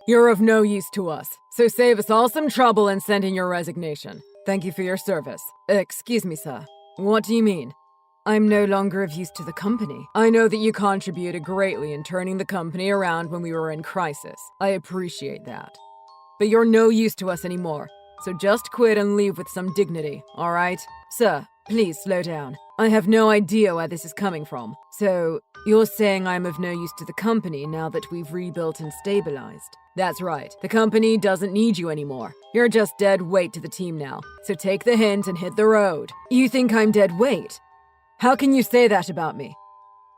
You're of no use to us, so save us all some trouble and send in your resignation. Thank you for your service. Excuse me, sir. What do you mean? I'm no longer of use to the company. I know that you contributed greatly in turning the company around when we were in crisis. I appreciate that. But you're no use to us anymore, so just quit and leave with some dignity, all right? Sir, please slow down. I have no idea where this is coming from. So, you're saying I'm of no use to the company now that we've rebuilt and stabilized? That's right. The company doesn't need you anymore. You're just dead weight to the team now. So take the hint and hit the road. You think I'm dead weight? How can you say that about me?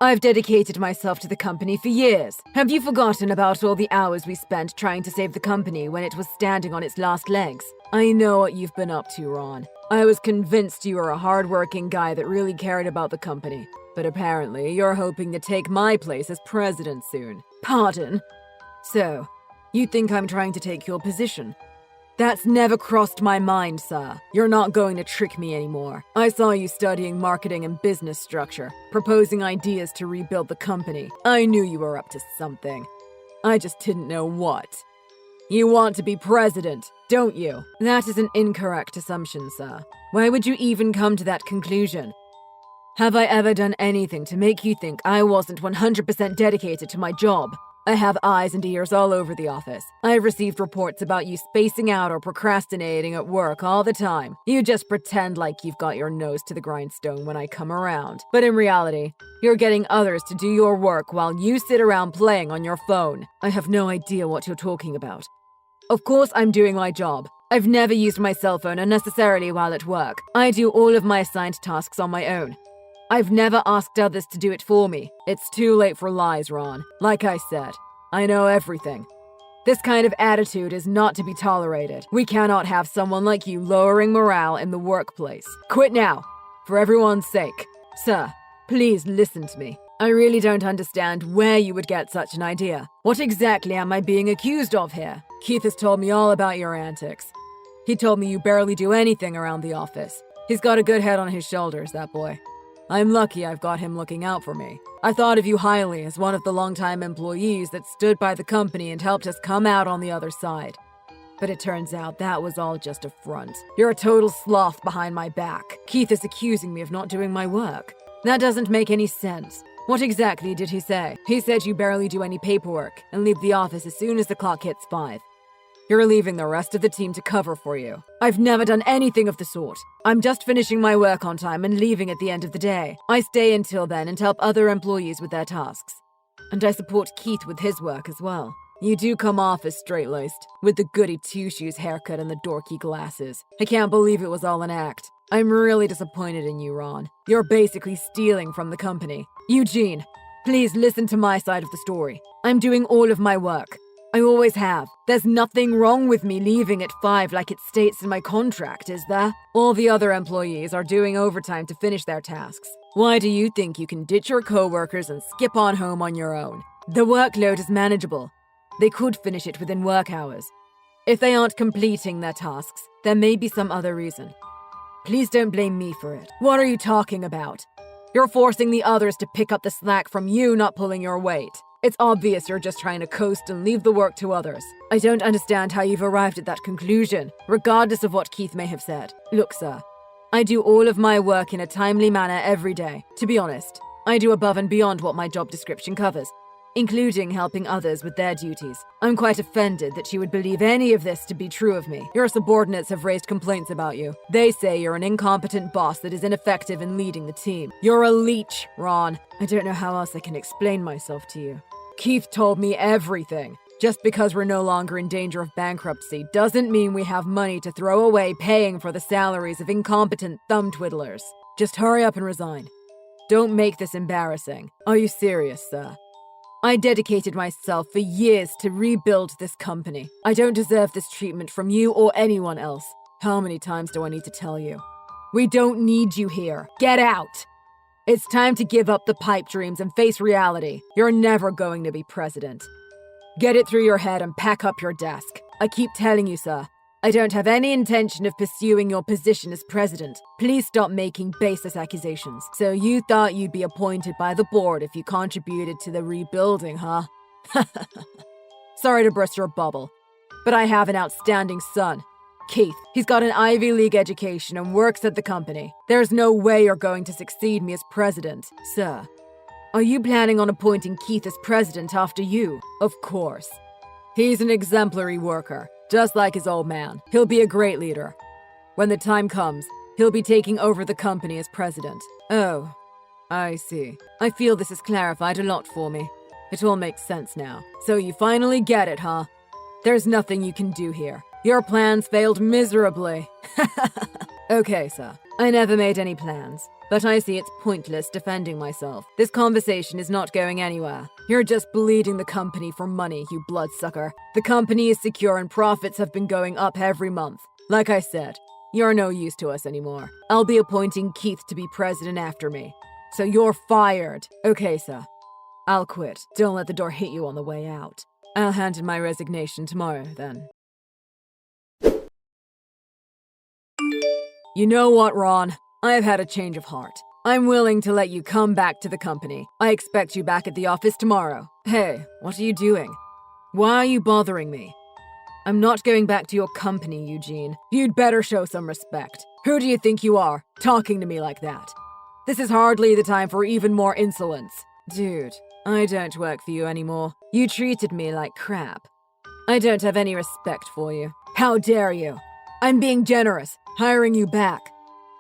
I've dedicated myself to the company for years. Have you forgotten about all the hours we spent trying to save the company when it was standing on its last legs? I know what you've been up to, Ron. I was convinced you were a hard-working guy that really cared about the company. But apparently, you're hoping to take my place as president soon. Pardon? So, you think I'm trying to take your position? That's never crossed my mind, sir. You're not going to trick me anymore. I saw you studying marketing and business structure, proposing ideas to rebuild the company. I knew you were up to something. I just didn't know what. You want to be president, don't you? That is an incorrect assumption, sir. Why would you even come to that conclusion? Have I ever done anything to make you think I wasn't 100% dedicated to my job? I have eyes and ears all over the office. I've received reports about you spacing out or procrastinating at work all the time. You just pretend like you've got your nose to the grindstone when I come around. But in reality, you're getting others to do your work while you sit around playing on your phone. I have no idea what you're talking about. Of course I'm doing my job. I've never used my cell phone unnecessarily while at work. I do all of my assigned tasks on my own. I've never asked others to do it for me. It's too late for lies, Ron. Like I said, I know everything. This kind of attitude is not to be tolerated. We cannot have someone like you lowering morale in the workplace. Quit now, for everyone's sake. Sir, please listen to me. I really don't understand where you would get such an idea. What exactly am I being accused of here? Keith has told me all about your antics. He told me you barely do anything around the office. He's got a good head on his shoulders, that boy. I'm lucky I've got him looking out for me. I thought of you highly as one of the longtime employees that stood by the company and helped us come out on the other side. But it turns out that was all just a front. You're a total sloth behind my back. Keith is accusing me of not doing my work. That doesn't make any sense. What exactly did he say? He said you barely do any paperwork and leave the office as soon as the clock hits 5. You're leaving the rest of the team to cover for you. I've never done anything of the sort. I'm just finishing my work on time and leaving at the end of the day. I stay until then and help other employees with their tasks. And I support Keith with his work as well. You do come off as straight-laced, with the goody two-shoes haircut and the dorky glasses. I can't believe it was all an act. I'm really disappointed in you, Ron. You're basically stealing from the company. Eugene, please listen to my side of the story. I'm doing all of my work. I always have. There's nothing wrong with me leaving at 5 like it states in my contract, is there? All the other employees are doing overtime to finish their tasks. Why do you think you can ditch your coworkers and skip on home on your own? The workload is manageable. They could finish it within work hours. If they aren't completing their tasks, there may be some other reason. Please don't blame me for it. What are you talking about? You're forcing the others to pick up the slack from you not pulling your weight. It's obvious you're just trying to coast and leave the work to others. I don't understand how you've arrived at that conclusion, regardless of what Keith may have said. Look, sir, I do all of my work in a timely manner every day. To be honest, I do above and beyond what my job description covers, including helping others with their duties. I'm quite offended that you would believe any of this to be true of me. Your subordinates have raised complaints about you. They say you're an incompetent boss that is ineffective in leading the team. You're a leech, Ron. I don't know how else I can explain myself to you. Keith told me everything. Just because we're no longer in danger of bankruptcy doesn't mean we have money to throw away paying for the salaries of incompetent thumb twiddlers. Just hurry up and resign. Don't make this embarrassing. Are you serious, sir? I dedicated myself for years to rebuild this company. I don't deserve this treatment from you or anyone else. How many times do I need to tell you? We don't need you here. Get out! It's time to give up the pipe dreams and face reality. You're never going to be president. Get it through your head and pack up your desk. I keep telling you, sir, I don't have any intention of pursuing your position as president. Please stop making baseless accusations. So you thought you'd be appointed by the board if you contributed to the rebuilding, huh? Sorry to burst your bubble, but I have an outstanding son. Keith, he's got an Ivy League education and works at the company. There's no way you're going to succeed me as president. Sir, are you planning on appointing Keith as president after you? Of course. He's an exemplary worker, just like his old man. He'll be a great leader. When the time comes, he'll be taking over the company as president. Oh, I see. I feel this has clarified a lot for me. It all makes sense now. So you finally get it, huh? There's nothing you can do here. Your plans failed miserably. Okay, sir. I never made any plans, but I see it's pointless defending myself. This conversation is not going anywhere. You're just bleeding the company for money, you bloodsucker. The company is secure and profits have been going up every month. Like I said, you're no use to us anymore. I'll be appointing Keith to be president after me. So you're fired. Okay, sir. I'll quit. Don't let the door hit you on the way out. I'll hand in my resignation tomorrow, then. You know what, Ron? I've had a change of heart. I'm willing to let you come back to the company. I expect you back at the office tomorrow. Hey, what are you doing? Why are you bothering me? I'm not going back to your company, Eugene. You'd better show some respect. Who do you think you are, talking to me like that? This is hardly the time for even more insolence. Dude, I don't work for you anymore. You treated me like crap. I don't have any respect for you. How dare you? I'm being generous, hiring you back.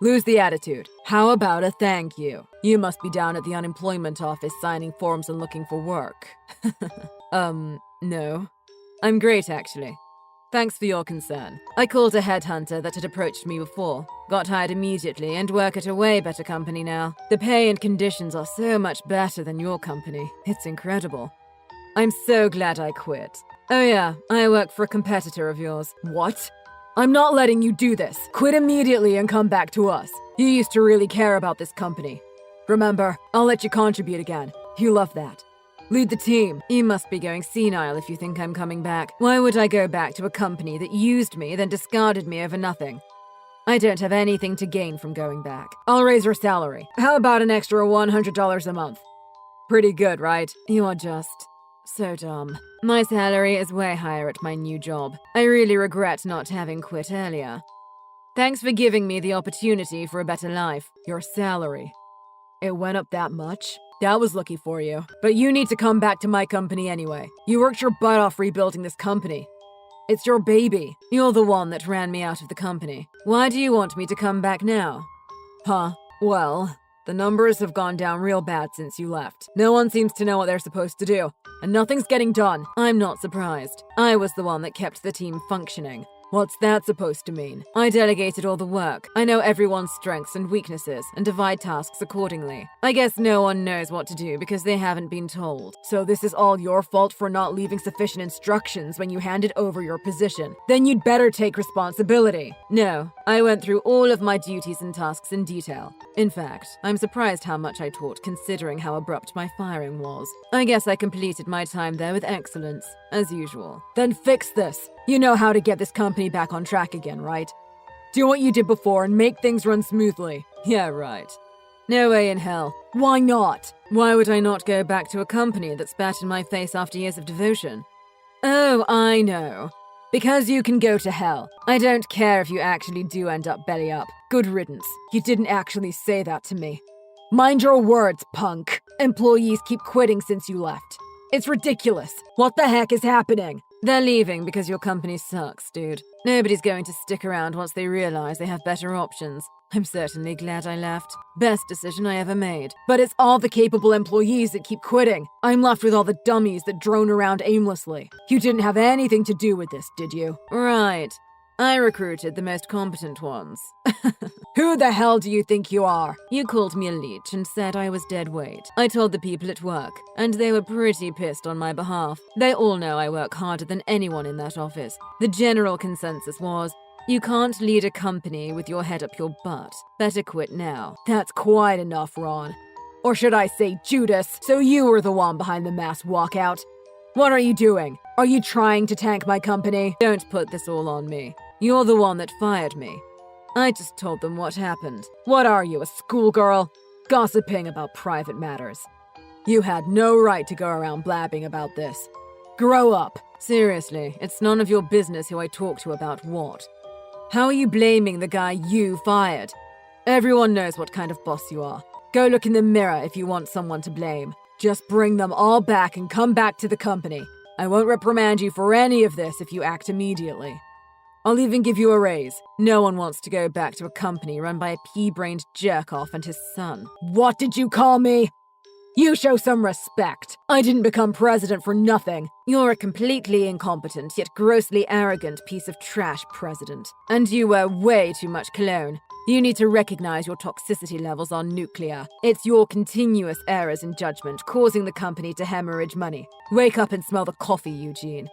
Lose the attitude. How about a thank you? You must be down at the unemployment office signing forms and looking for work. No. I'm great, actually. Thanks for your concern. I called a headhunter that had approached me before, got hired immediately, and work at a way better company now. The pay and conditions are so much better than your company. It's incredible. I'm so glad I quit. Oh yeah, I work for a competitor of yours. What? I'm not letting you do this. Quit immediately and come back to us. You used to really care about this company. Remember, I'll let you contribute again. You love that. Lead the team. You must be going senile if you think I'm coming back. Why would I go back to a company that used me, then discarded me over nothing? I don't have anything to gain from going back. I'll raise your salary. How about an extra $100 a month? Pretty good, right? You are just so dumb. My salary is way higher at my new job. I really regret not having quit earlier. Thanks for giving me the opportunity for a better life. Your salary. It went up that much? That was lucky for you. But you need to come back to my company anyway. You worked your butt off rebuilding this company. It's your baby. You're the one that ran me out of the company. Why do you want me to come back now? Huh? Well, the numbers have gone down real bad since you left. No one seems to know what they're supposed to do, and nothing's getting done. I'm not surprised. I was the one that kept the team functioning. What's that supposed to mean? I delegated all the work. I know everyone's strengths and weaknesses and divide tasks accordingly. I guess no one knows what to do because they haven't been told. So this is all your fault for not leaving sufficient instructions when you handed over your position. Then you'd better take responsibility. No, I went through all of my duties and tasks in detail. In fact, I'm surprised how much I taught considering how abrupt my firing was. I guess I completed my time there with excellence, as usual. Then fix this. You know how to get this company back on track again, right? Do what you did before and make things run smoothly. Yeah, right. No way in hell. Why not? Why would I not go back to a company that spat in my face after years of devotion? Oh, I know. Because you can go to hell. I don't care if you actually do end up belly up. Good riddance. You didn't actually say that to me. Mind your words, punk. Employees keep quitting since you left. It's ridiculous. What the heck is happening? They're leaving because your company sucks, dude. Nobody's going to stick around once they realize they have better options. I'm certainly glad I left. Best decision I ever made. But it's all the capable employees that keep quitting. I'm left with all the dummies that drone around aimlessly. You didn't have anything to do with this, did you? Right. I recruited the most competent ones. Who the hell do you think you are? You called me a leech and said I was dead weight. I told the people at work, and they were pretty pissed on my behalf. They all know I work harder than anyone in that office. The general consensus was, you can't lead a company with your head up your butt. Better quit now. That's quite enough, Ron. Or should I say Judas, so you were the one behind the mass walkout. What are you doing? Are you trying to tank my company? Don't put this all on me. You're the one that fired me. I just told them what happened. What are you, a schoolgirl? Gossiping about private matters. You had no right to go around blabbing about this. Grow up. Seriously, it's none of your business who I talk to about what. How are you blaming the guy you fired? Everyone knows what kind of boss you are. Go look in the mirror if you want someone to blame. Just bring them all back and come back to the company. I won't reprimand you for any of this if you act immediately. I'll even give you a raise. No one wants to go back to a company run by a pea-brained jerk-off and his son. What did you call me? You show some respect. I didn't become president for nothing. You're a completely incompetent yet grossly arrogant piece of trash president. And you wear way too much cologne. You need to recognize your toxicity levels are nuclear. It's your continuous errors in judgment causing the company to hemorrhage money. Wake up and smell the coffee, Eugene.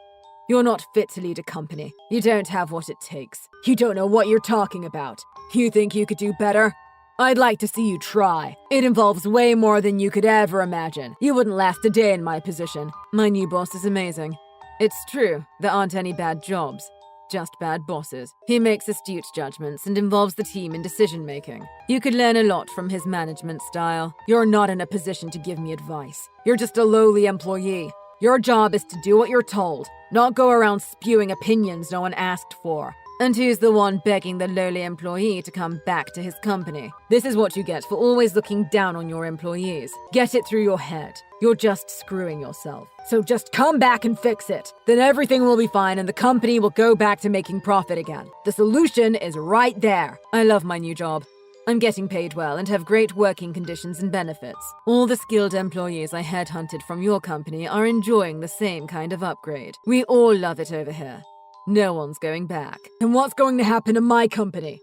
You're not fit to lead a company. You don't have what it takes. You don't know what you're talking about. You think you could do better? I'd like to see you try. It involves way more than you could ever imagine. You wouldn't last a day in my position. My new boss is amazing. It's true, there aren't any bad jobs, just bad bosses. He makes astute judgments and involves the team in decision-making. You could learn a lot from his management style. You're not in a position to give me advice. You're just a lowly employee. Your job is to do what you're told, not go around spewing opinions no one asked for. And who's the one begging the lowly employee to come back to his company? This is what you get for always looking down on your employees. Get it through your head. You're just screwing yourself. So just come back and fix it. Then everything will be fine and the company will go back to making profit again. The solution is right there. I love my new job. I'm getting paid well and have great working conditions and benefits. All the skilled employees I headhunted from your company are enjoying the same kind of upgrade. We all love it over here. No one's going back. And what's going to happen to my company?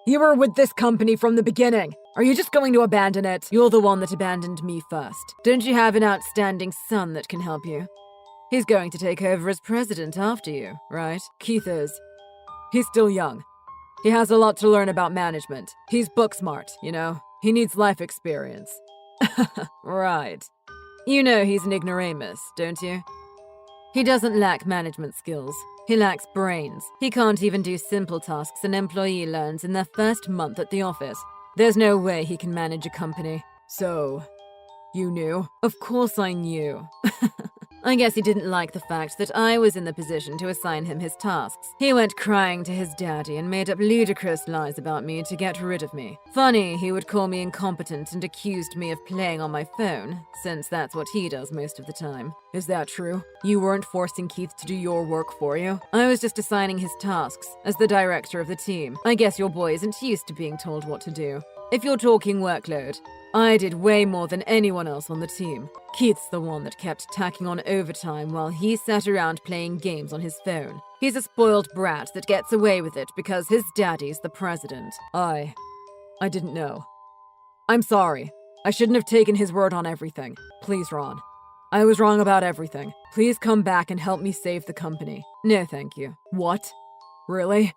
You were with this company from the beginning. Are you just going to abandon it? You're the one that abandoned me first. Don't you have an outstanding son that can help you? He's going to take over as president after you, right? Keith is. He's still young. He has a lot to learn about management. He's book smart, you know? He needs life experience. Right. You know he's an ignoramus, don't you? He doesn't lack management skills. He lacks brains. He can't even do simple tasks an employee learns in their first month at the office. There's no way he can manage a company. So, you knew? Of course I knew. I guess he didn't like the fact that I was in the position to assign him his tasks. He went crying to his daddy and made up ludicrous lies about me to get rid of me. Funny, he would call me incompetent and accused me of playing on my phone, since that's what he does most of the time. Is that true? You weren't forcing Keith to do your work for you? I was just assigning his tasks, as the director of the team. I guess your boy isn't used to being told what to do. If you're talking workload, I did way more than anyone else on the team. Keith's the one that kept tacking on overtime while he sat around playing games on his phone. He's a spoiled brat that gets away with it because his daddy's the president. I didn't know. I'm sorry. I shouldn't have taken his word on everything. Please, Ron. I was wrong about everything. Please come back and help me save the company. No, thank you. What? Really?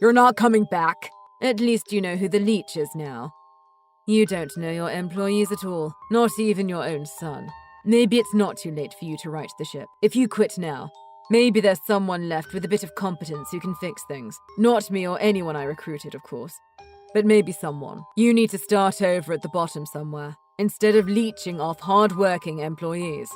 You're not coming back? At least you know who the leech is now. You don't know your employees at all, not even your own son. Maybe it's not too late for you to right the ship. If you quit now, maybe there's someone left with a bit of competence who can fix things. Not me or anyone I recruited, of course. But maybe someone. You need to start over at the bottom somewhere, instead of leeching off hard-working employees.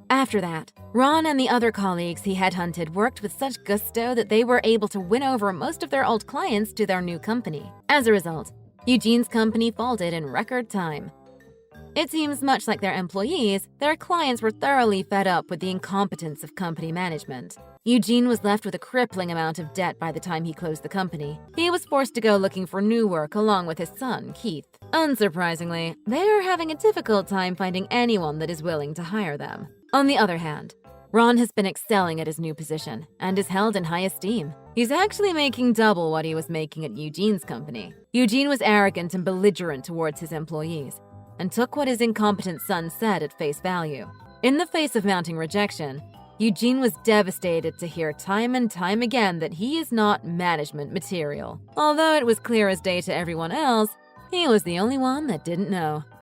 After that, Ron and the other colleagues he headhunted worked with such gusto that they were able to win over most of their old clients to their new company. As a result, Eugene's company folded in record time. It seems much like their employees, their clients were thoroughly fed up with the incompetence of company management. Eugene was left with a crippling amount of debt by the time he closed the company. He was forced to go looking for new work along with his son, Keith. Unsurprisingly, they are having a difficult time finding anyone that is willing to hire them. On the other hand, Ron has been excelling at his new position and is held in high esteem. He's actually making double what he was making at Eugene's company. Eugene was arrogant and belligerent towards his employees and took what his incompetent son said at face value. In the face of mounting rejection, Eugene was devastated to hear time and time again that he is not management material. Although it was clear as day to everyone else, he was the only one that didn't know.